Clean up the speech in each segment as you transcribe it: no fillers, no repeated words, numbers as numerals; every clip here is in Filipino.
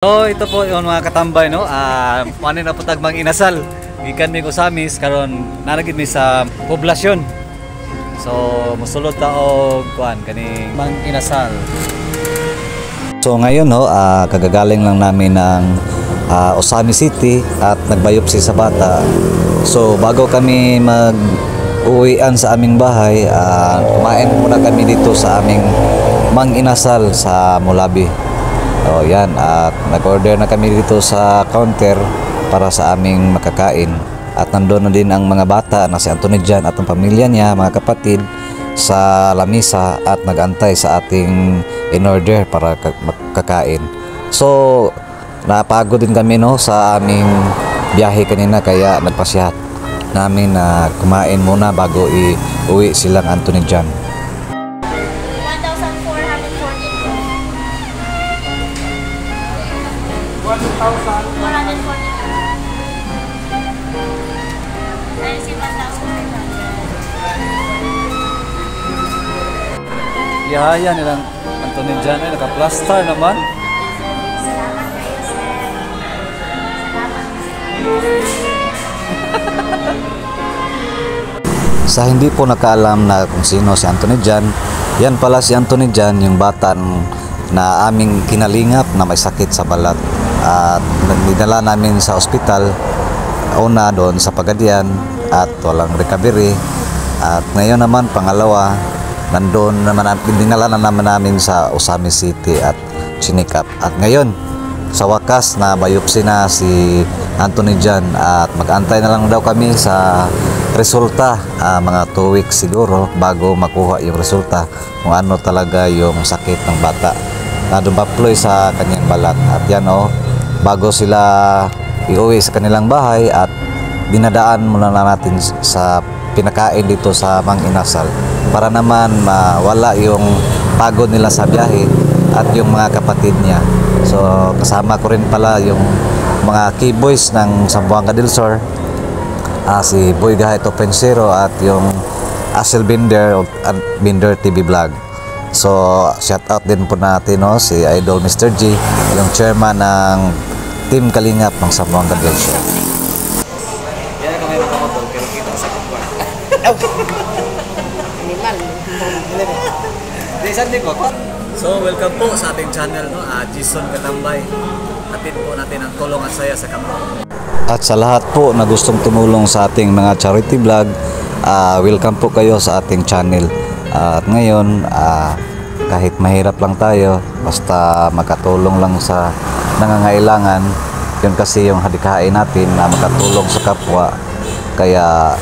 So ito po yung mga katambay no. Ano na po tagmang inasal. Gikan mi ko samis karon naragid mi sa poblasyon. So mosulod ta og kuan kaning mang inasal. So ngayon no, kagagaling lang namin ng Osami City at nagbiopsy sa bata. So bago kami mag-uwian sa aming bahay, kumain muna kami dito sa aming mang inasal sa Mulabi. So yan, at nag-order na kami dito sa counter para sa aming makakain. At nandoon na din ang mga bata na si Anthony Jan at ang pamilya niya, mga kapatid, sa lamisa at nag-antay sa ating in-order para makakain. So napagod din kami no sa aming biyahe kanina, kaya nagpasyahat namin na kumain muna bago iuwi silang Anthony Jan. 1,440. Yaya nilang Anthony Jan ay naka-plaster naman. Salamat kayo, sir. Sa hindi po nakaalam na kung sino si Anthony Jan, yan pala si Anthony Jan, yung bata na aming kinalingap na may sakit sa balat. At nagdala namin sa ospital, una doon sa Pagadian at walang recovery. At ngayon naman pangalawa, nandoon naman, dinala na naman namin sa Osami City at chinikap. At ngayon, sa wakas na biopsy na si Anthony Jan at mag-antay na lang daw kami sa resulta, mga 2 weeks siguro bago makuha yung resulta kung ano talaga yung sakit ng bata na dumaploy sa kanyang balat. At yan bago sila iuwi sa kanilang bahay at dinadaan muna natin sa pinakain dito sa Mang Inasal para naman mawala yung pagod nila sa biyahe at yung mga kapatid niya. So kasama ko rin pala yung mga key boys ng Zamboanga del Sur, si Boy Gahito Pensero at yung Asel Binder at Binder TV Vlog. So shout out din po natin si Idol Mr. G, yung chairman ng Team Kalingap ng Zamboanga del Sur. Yan kami makamotor pero kita sa kuwan. So welcome po sa ating channel Jason Katambay. Hatid po natin ang tulong at saya sa kapwa. At sa lahat po na gustong tumulong sa ating mga charity vlog, welcome po kayo sa ating channel. At ngayon, kahit mahirap lang tayo, basta makatulong lang sa nangangailangan, yun kasi yung hadikain natin na makatulong sa kapwa. Kaya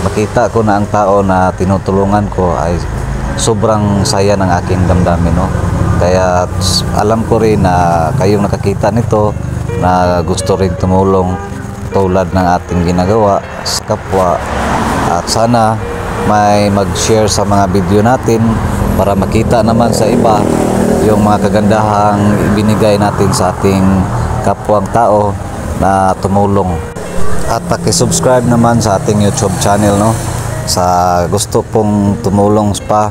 nakita ko na ang tao na tinutulungan ko ay sobrang saya ng aking damdamin. Kaya alam ko rin na kayong nakakita nito na gusto rin tumulong tulad ng ating ginagawa sa kapwa. At sana may mag-share sa mga video natin para makita naman sa iba yung mga kagandahang ibinigay natin sa ating kapwang tao na tumulong. At paki-subscribe naman sa ating YouTube channel sa gusto pong tumulong pa,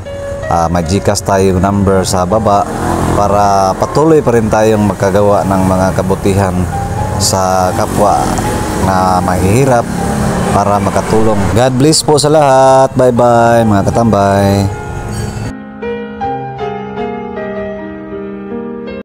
may GCash tayo number sa baba para patuloy pa rin tayong magkagawa ng mga kabutihan sa kapwa na mahihirap para makatulong. God bless po sa lahat. Bye bye mga katambay.